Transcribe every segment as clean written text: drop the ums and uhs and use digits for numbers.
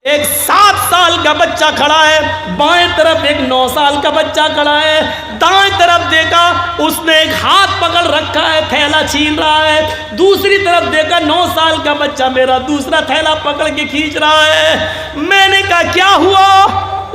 ایک 7 سال کا بچہ کھڑا ہے، بائیں طرف ایک 9 سال کا بچہ کھڑا ہے، دائیں طرف دیکھا اس نے ایک ہاتھ پکڑ رکھا ہے، تھیلا چھین رہا ہے، دوسری طرف دیکھا 9 سال کا بچہ میرا دوسرا تھیلا پکڑ کے کھینچ رہا ہے۔ میں نے کہا کیا ہوا؟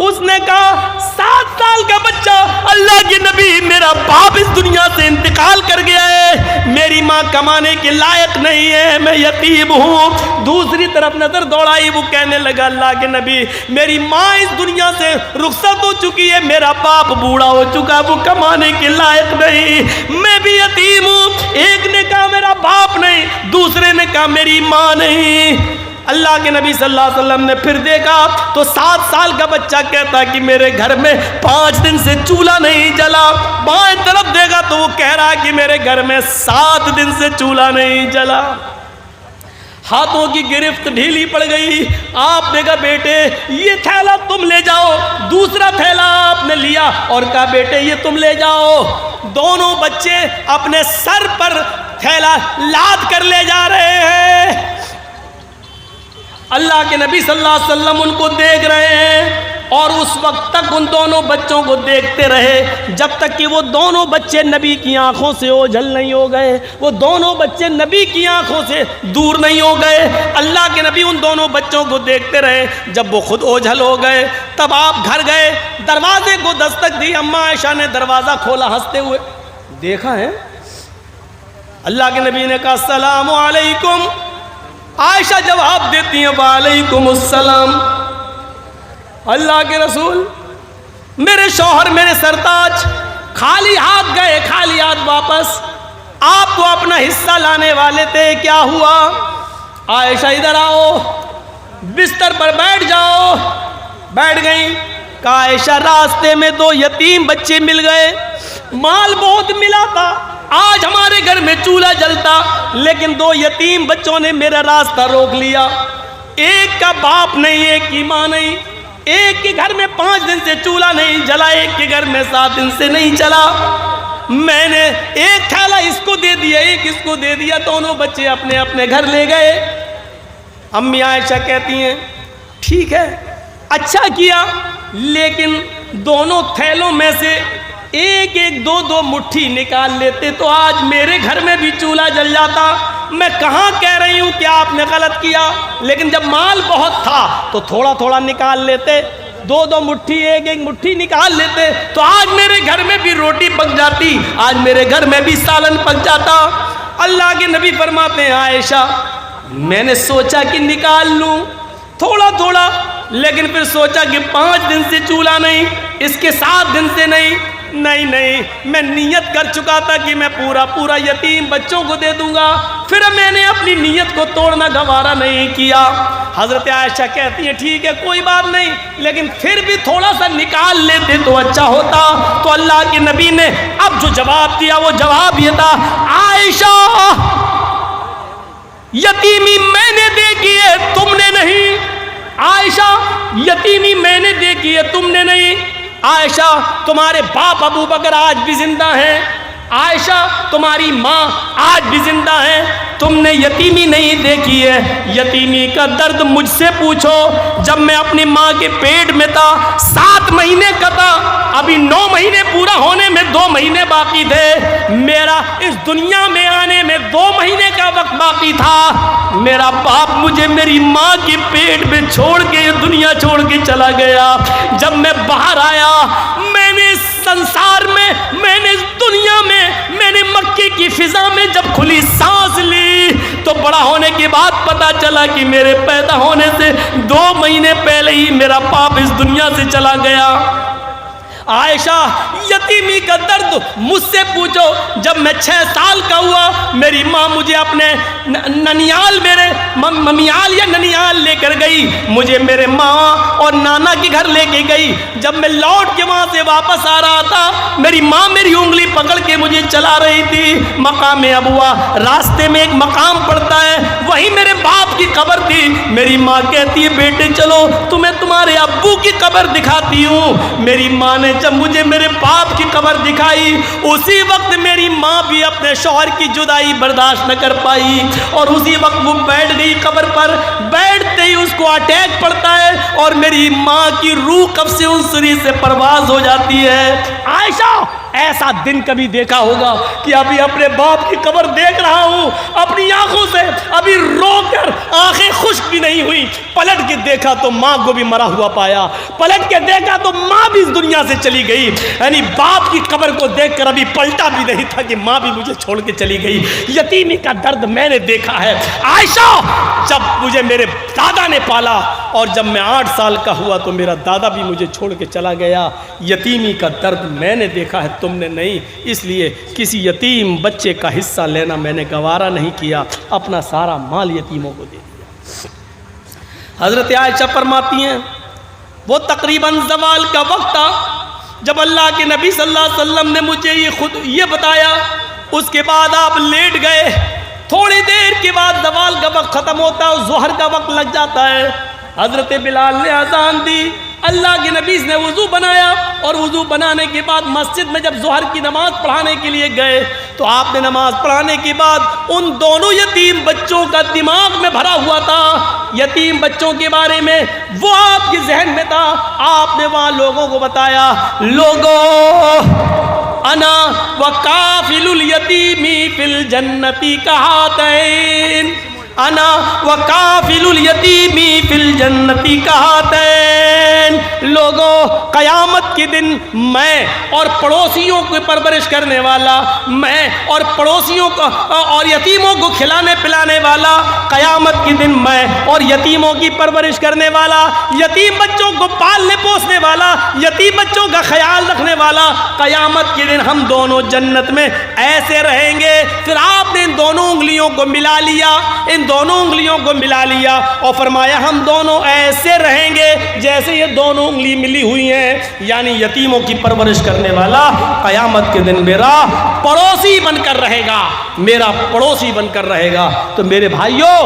اس نے کہا 7 سال کا بچہ، اللہ کے نبی میرا باپ اس دنیا سے انتقال کر گیا ہے، میری ماں کمانے کے لائق نہیں ہے، میں یتیم ہوں۔ دوسری طرف نظر دوڑائی، وہ کہنے لگا اللہ کے نبی میری ماں اس دنیا سے رخصت ہو چکی ہے، میرا باپ بوڑھا ہو چکا، وہ کمانے کے لائق نہیں، میں بھی یتیم ہوں۔ ایک نے کہا میرا باپ نہیں، دوسرے نے کہا میری ماں نہیں۔ اللہ کے نبی صلی اللہ علیہ وسلم نے پھر دیکھا تو 7 سال کا بچہ کہتا کہ میرے گھر میں 5 دن سے چولہا نہیں جلا۔ بائیں طرف دیکھا تو وہ کہہ رہا کہ میرے گھر میں 7 دن سے چولہا نہیں جلا۔ ہاتھوں کی گرفت ڈھیلی پڑ گئی۔ آپ نے کہا بیٹے یہ تھیلا تم لے جاؤ، دوسرا تھیلا آپ نے لیا اور کہا بیٹے یہ تم لے جاؤ۔ دونوں بچے اپنے سر پر تھیلا لاد کر لے جا رہے ہیں۔ اللہ کے نبی صلی اللہ علیہ وسلم ان کو دیکھ رہے ہیں اور اس وقت تک ان دونوں بچوں کو دیکھتے رہے جب تک کہ وہ دونوں بچے نبی کی آنکھوں سے اوجھل نہیں ہو گئے، وہ دونوں بچے نبی کی آنکھوں سے دور نہیں ہو گئے۔ اللہ کے نبی ان دونوں بچوں کو دیکھتے رہے، جب وہ خود اوجھل ہو گئے تب آپ گھر گئے، دروازے کو دستک دی، اماں عائشہ نے دروازہ کھولا، ہنستے ہوئے دیکھا ہے۔ اللہ کے نبی نے کہا السلام علیکم۔ عائشہ جواب دیتی ہیں وعلیکم السلام۔ اللہ کے رسول میرے شوہر میرے سرتاج خالی ہاتھ گئے، خالی ہاتھ واپس، آپ تو اپنا حصہ لانے والے تھے، کیا ہوا؟ عائشہ ادھر آؤ، بستر پر بیٹھ جاؤ۔ بیٹھ گئیں۔ کہا عائشہ راستے میں 2 یتیم بچے مل گئے، مال بہت ملا تھا، آج ہمارے گھر میں چولہا جلتا، لیکن 2 یتیم بچوں نے میرا راستہ روک لیا، ایک کا باپ نہیں، ایک کی ماں نہیں، ایک کے گھر میں 5 دن سے چولہا نہیں جلا، ایک کے گھر میں 7 دن سے نہیں چلا۔ میں نے ایک تھیلا اس کو دے دیا، ایک اس کو دے دیا، دونوں بچے اپنے اپنے گھر لے گئے۔ امی عائشہ کہتی ہیں ٹھیک ہے اچھا کیا، لیکن دونوں تھیلوں میں سے ایک ایک 2 مٹھی نکال لیتے تو آج میرے گھر میں بھی چولہا جل جاتا۔ میں کہاں کہہ رہی ہوں کہ آپ نے غلط کیا، لیکن جب مال بہت تھا تو تھوڑا تھوڑا نکال لیتے، 2 مٹھی ایک ایک مٹھی نکال لیتے تو آج میرے گھر میں بھی روٹی پک جاتی، آج میرے گھر میں بھی سالن پک جاتا۔ اللہ کے نبی فرماتے ہیں عائشہ میں نے سوچا کہ نکال لوں تھوڑا تھوڑا، لیکن پھر سوچا کہ 5 دن سے چولہا نہیں، اس کے 7 دن سے نہیں، میں نیت کر چکا تھا کہ میں پورا یتیم بچوں کو دے دوں گا، پھر میں نے اپنی نیت کو توڑنا گوارا نہیں کیا۔ حضرت عائشہ کہتی ہیں ٹھیک ہے کوئی بات نہیں، لیکن پھر بھی تھوڑا سا نکال لیتے تو اچھا ہوتا۔ تو اللہ کے نبی نے اب جو جواب دیا وہ جواب یہ تھا عائشہ یتیمی میں نے دیکھی ہے تم نے نہیں، عائشہ یتیمی میں نے دیکھی ہے تم نے نہیں، عائشہ تمہارے باپ ابو بکر آج بھی زندہ ہیں، عائشہ تمہاری ماں آج بھی زندہ ہیں، تم نے یتیمی نہیں دیکھی ہے، یتیمی کا درد مجھ سے پوچھو۔ جب میں اپنی ماں کے پیٹ میں تھا 7 مہینے کا تھا، ابھی 9 مہینے پورا ہونے میں 2 مہینے باقی تھے، میرا اس دنیا میں آنے میں 2 مہینے کا وقت باقی تھا، میرا باپ مجھے میری ماں کے پیٹ میں چھوڑ کے یہ دنیا چھوڑ کے چلا گیا۔ جب میں باہر آیا میں نے اس سنسار میں، میں نے اس دنیا میں، میں نے مکے کی فضا میں جب کھلی سانس لی تو بڑا ہونے کے بعد پتا چلا کہ میرے پیدا ہونے سے 2 مہینے پہلے ہی میرا باپ اس دنیا سے چلا گیا۔ عائشہ یتیمی کا درد مجھ سے پوچھو۔ جب میں 6 سال کا ہوا میری ماں مجھے اپنے ننیال، میرے ممیال یا ننیال لے کر گئی، مجھے میرے ماں اور نانا کے گھر لے کے گئی۔ جب میں لوٹ کے وہاں سے واپس آ رہا تھا میری ماں میری انگلی پکڑ کے مجھے چلا رہی تھی۔ مقام ابوا، راستے میں ایک مقام پڑتا ہے، وہی میرے باپ کی قبر تھی۔ میری ماں کہتی ہے بیٹے چلو تمہیں تمہارے ابو کی قبر دکھاتی ہوں۔ میری ماں نے جب مجھے میرے باپ کی قبر دکھائی اسی وقت میری ماں بھی اپنے شوہر کی جدائی برداشت نہ کر پائی اور اسی وقت وہ بیٹھ گئی قبر پر۔ بیٹھتے ہی اس کو اٹیک پڑتا ہے اور میری ماں کی روح قبض عنصری سے پرواز ہو جاتی ہے۔ عائشہ ایسا دن کبھی دیکھا ہوگا کہ ابھی اپنے باپ کی قبر دیکھ رہا ہوں، اپنی آنکھوں سے ابھی رو کر آنکھیں خشک بھی نہیں ہوئی، پلٹ کے دیکھا تو ماں کو بھی مرا ہوا پایا، پلٹ کے دیکھا تو ماں بھی اس دنیا سے چلی گئی، یعنی باپ کی قبر کو دیکھ کر ابھی پلٹا بھی نہیں تھا کہ ماں بھی مجھے چھوڑ کے چلی گئی۔ یتیمی کا درد میں نے دیکھا ہے عائشہ، جب مجھے میرے دادا نے پالا اور جب میں 8 سال کا ہوا تو میرا دادا بھی مجھے چھوڑ کے چلا گیا۔ یتیمی کا درد میں نے دیکھا ہے، تم نے نہیں، اس لیے کسی یتیم بچے کا حصہ لینا میں نے گوارا نہیں کیا، اپنا سارا مال یتیموں کو دے دیا۔ حضرت عائشہ فرماتی ہیں وہ تقریباً زوال کا وقت تھا جب اللہ کے نبی صلی اللہ علیہ وسلم نے مجھے یہ بتایا، اس کے بعد آپ لیٹ گئے، تھوڑی دیر کے بعد زوال کا وقت ختم ہوتا ہے، ظہر کا وقت لگ جاتا ہے۔ حضرت بلال نے اذان دی، اللہ کے نبی نے وضو بنایا اور وضو بنانے کے بعد مسجد میں جب ظہر کی نماز پڑھانے کے لیے گئے تو آپ نے نماز پڑھانے کے بعد ان دونوں یتیم بچوں کا دماغ میں بھرا ہوا تھا، یتیم بچوں کے بارے میں وہ آپ کے ذہن میں تھا۔ آپ نے وہاں لوگوں کو بتایا، لوگوں انا وکافل الیتیم فی الجنت کہاتین، انا وکافل الیتیم فی الجنت کہاتین، لوگوں قیامت کے دن میں اور پڑوسیوں کو پرورش کرنے والا، میں اور پڑوسیوں کو اور یتیموں کو کھلانے پلانے والا، قیامت کے دن میں اور یتیموں کی پرورش کرنے والا، یتیم بچوں کو پالنے پوسنے والا، یتیم بچوں کا خیال رکھنے والا، قیامت کے دن ہم دونوں جنت میں ایسے رہیں گے۔ پھر آپ نے ان دونوں انگلیوں کو ملا لیا، ان دونوں انگلیوں کو ملا لیا اور فرمایا ہم دونوں ایسے رہیں گے جیسے یہ دونوں انگلی ملی ہوئی ہیں، یعنی یتیموں کی پرورش کرنے والا قیامت کے دن میرا پڑوسی بن کر رہے گا، میرا پڑوسی بن کر رہے گا۔ تو میرے بھائیوں،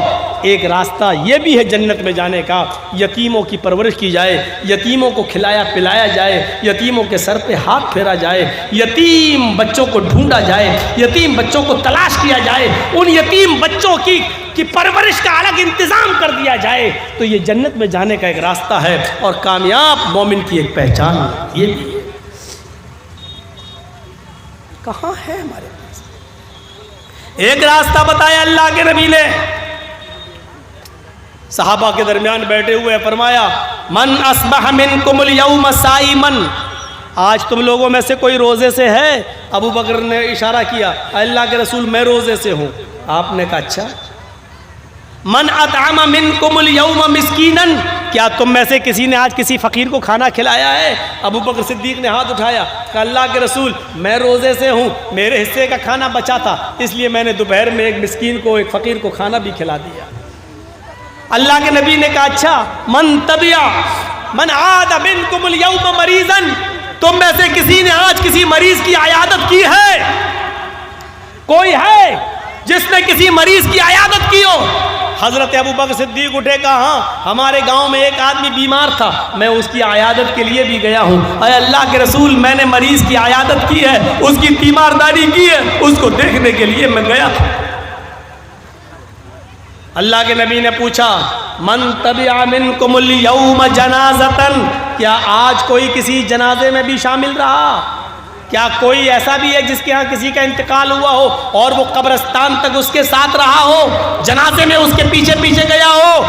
ایک راستہ یہ بھی ہے جنت میں جانے کا، یتیموں کی پرورش کی جائے، یتیموں کو کھلایا پلایا جائے، یتیموں کے سر پہ ہاتھ پھیرا جائے، یتیم بچوں کو ڈھونڈا جائے، یتیم بچوں کو تلاش کیا جائے، ان یتیم بچوں کی پرورش کا الگ انتظام کر دیا جائے، تو یہ جنت میں جانے کا ایک راستہ ہے اور کامیاب مومن کی ایک پہچان ہے۔ یہ بھی ہے، کہاں ہے ہمارے پاس؟ ایک راستہ بتایا اللہ کے نبی نے، صحابہ کے درمیان بیٹھے ہوئے فرمایا من اصبح منکم اليوم صائما، آج تم لوگوں میں سے کوئی روزے سے ہے؟ ابو بکر نے اشارہ کیا، اللہ کے رسول میں روزے سے ہوں۔ آپ نے کہا اچھا۔ من اطعم منکم اليوم مسکینا، کیا تم میں سے کسی نے آج کسی فقیر کو کھانا کھلایا ہے؟ ابو بکر صدیق نے ہاتھ اٹھایا، کہا اللہ کے رسول میں روزے سے ہوں، میرے حصے کا کھانا بچا تھا، اس لیے میں نے دوپہر میں ایک مسکین کو، ایک فقیر کو کھانا بھی کھلا دیا۔ اللہ کے نبی نے کہا اچھا۔ من عاد منکم اليوم مریضا، تم میں سے کسی نے آج کسی مریض کی عیادت کی ہے؟ کوئی ہے جس نے کسی مریض کی عیادت کی ہو؟ حضرت ابو بکر صدیق اٹھے، کہا ہاں، ہمارے گاؤں میں ایک آدمی بیمار تھا، میں اس کی عیادت کے لیے بھی گیا ہوں۔ اے اللہ کے رسول میں نے مریض کی عیادت کی ہے، اس کی تیمارداری کی ہے، اس کو دیکھنے کے لیے میں گیا تھا۔ اللہ کے نبی نے پوچھا من تبع منکم اليوم جنازۃ، کیا آج کوئی کسی جنازے میں بھی شامل رہا؟ کیا کوئی ایسا بھی ہے جس کے ہاں کسی کا انتقال ہوا ہو اور وہ قبرستان تک اس کے ساتھ رہا ہو، جنازے میں اس کے پیچھے پیچھے گیا ہو؟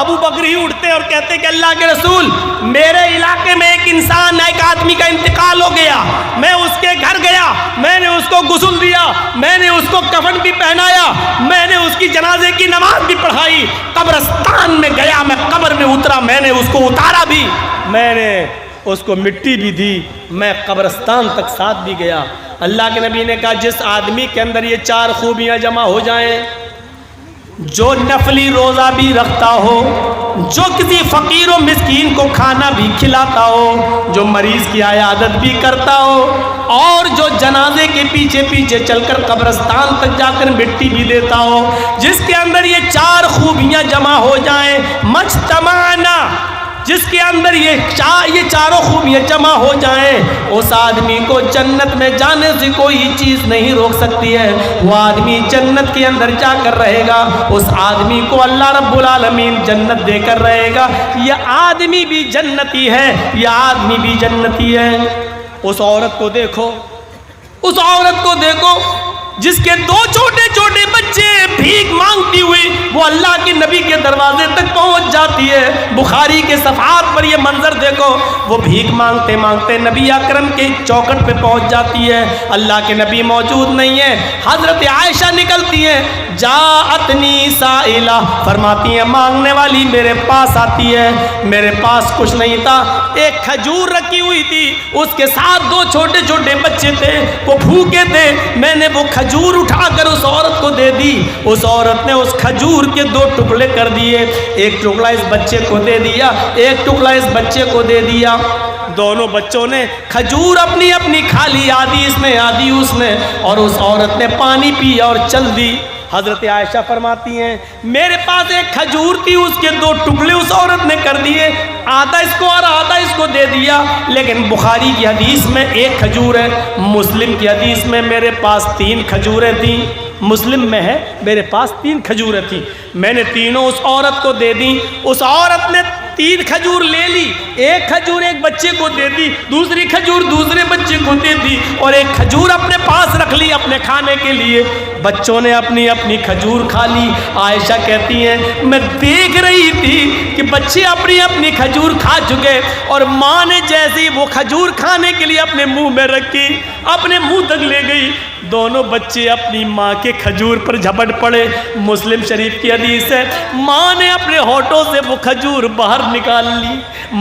ابو بکر ہی اٹھتے اور کہتے کہ اللہ کے رسول میرے علاقے میں ایک انسان، ایک آدمی کا انتقال ہو گیا، میں اس کے گھر گیا، میں نے اس کو غسل دیا، میں نے اس کو کفن بھی پہنایا، میں نے اس کی جنازے کی نماز بھی پڑھائی، قبرستان میں گیا، میں قبر میں اترا، میں نے اس کو اتارا بھی، میں نے اس کو مٹی بھی دی، میں قبرستان تک ساتھ بھی گیا۔ اللہ کے نبی نے کہا جس آدمی کے اندر یہ 4 خوبیاں جمع ہو جائیں، جو نفلی روزہ بھی رکھتا ہو، جو کسی فقیر و مسکین کو کھانا بھی کھلاتا ہو، جو مریض کی عیادت بھی کرتا ہو، اور جو جنازے کے پیچھے پیچھے چل کر قبرستان تک جا کر مٹی بھی دیتا ہو، جس کے اندر یہ 4 خوبیاں جمع ہو جائیں، مجتمعنا جس کے اندر یہ چاروں خوبیاں جمع ہو جائیں، اس آدمی کو جنت میں جانے سے کوئی چیز نہیں روک سکتی ہے۔ وہ آدمی جنت کے اندر جا کر رہے گا، اس آدمی کو اللہ رب العالمین جنت دے کر رہے گا۔ یہ آدمی بھی جنتی ہے، یہ آدمی بھی جنتی ہے۔ اس عورت کو دیکھو، اس عورت کو دیکھو جس کے دو چھوٹے چھوٹے بچے بھیک مانگتی ہوئی وہ اللہ کے نبی کے دروازے تک پہنچ جاتی ہے۔ بخاری کے صفحات پر یہ منظر دیکھو، وہ بھیک مانگتے مانگتے نبی اکرم کے چوکھٹ پہ پہنچ جاتی ہے۔ اللہ کے نبی موجود نہیں ہے، حضرت عائشہ نکلتی ہیں، جاءتنی سائلہ، فرماتی ہیں مانگنے والی میرے پاس آتی ہے۔ میرے پاس کچھ نہیں تھا، ایک کھجور رکھی ہوئی تھی، اس کے ساتھ دو چھوٹے چھوٹے بچے تھے، وہ بھوکے تھے، میں نے وہ کھجور اٹھا کر اس عورت کو دے دی۔ اس عورت نے اس کھجور کے دو ٹکڑے کر دیے، ایک ٹکڑا اس بچے کو دے دیا، ایک ٹکڑا اس بچے کو دے دیا۔ دونوں بچوں نے کھجور اپنی اپنی کھا لی، آدھی اس نے آدھی اس نے، اور اس عورت نے پانی پی اور چل دی۔ حضرت عائشہ فرماتی ہیں میرے پاس ایک کھجور تھی، اس کے دو ٹکڑے اس عورت نے کر دیے، آدھا اس کو اور آدھا اس کو دے دیا۔ لیکن بخاری کی حدیث میں ایک کھجور ہے، مسلم کی حدیث میں میرے پاس 3 کھجوریں تھیں، مسلم میں ہے میرے پاس 3 کھجوریں تھیں، میں نے تینوں اس عورت کو دے دیں۔ اس عورت نے 3 کھجور لے لی، ایک کھجور ایک بچے کو دے دی، دوسری کھجور دوسرے بچے کو دے دی، اور ایک کھجور اپنے پاس رکھ لی اپنے کھانے کے لیے۔ بچوں نے اپنی اپنی کھجور کھا لی۔ عائشہ کہتی ہیں میں دیکھ رہی تھی کہ بچے اپنی اپنی کھجور کھا چکے، اور ماں نے جیسے وہ کھجور کھانے کے لیے اپنے منہ میں رکھی، اپنے منہ تک لے گئی، دونوں بچے اپنی ماں کے کھجور پر جھپٹ پڑے۔ مسلم شریف کی حدیث ہے ماں نے اپنے ہونٹوں سے وہ کھجور باہر نکال لی،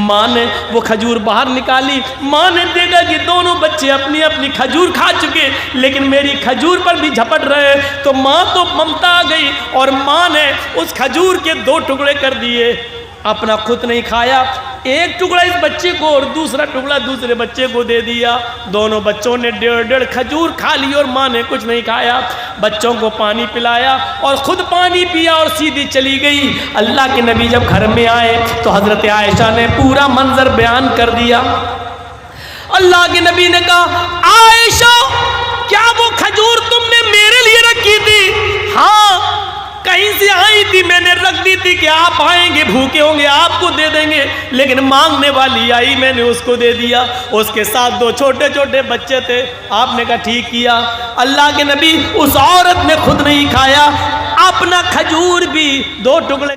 ماں نے وہ کھجور باہر نکالی۔ ماں نے دیکھا کہ دونوں بچے اپنی اپنی کھجور کھا چکے لیکن میری کھجور پر بھی جھپٹ رہے، تو ماں تو ممتا آ گئی اور ماں نے اس کھجور کے 2 ٹکڑے کر دیے، اپنا خود نہیں کھایا، ایک ٹکڑا اس بچے کو اور دوسرا ٹکڑا دوسرے بچے کو دے دیا۔ دونوں بچوں نے 1.5 کھجور کھا لی اور ماں نے کچھ نہیں کھایا۔ بچوں کو پانی پلایا اور خود پانی پیا اور سیدھی چلی گئی۔ اللہ کے نبی جب گھر میں آئے تو حضرت عائشہ نے پورا منظر بیان کر دیا۔ اللہ کے نبی نے کہا عائشہ کیا وہ کھجور تم نے میرے لیے رکھی تھی؟ ہاں، کہیں سے آئی تھی، میں نے رکھ دی تھی کہ آپ آئیں گے بھوکے ہوں گے آپ کو دے دیں گے، لیکن مانگنے والی آئی میں نے اس کو دے دیا۔ اس کے ساتھ 2 چھوٹے چھوٹے بچے تھے، آپ نے کہا ٹھیک کیا۔ اللہ کے نبی اس عورت نے خود نہیں کھایا، اپنا کھجور بھی 2 ٹکڑے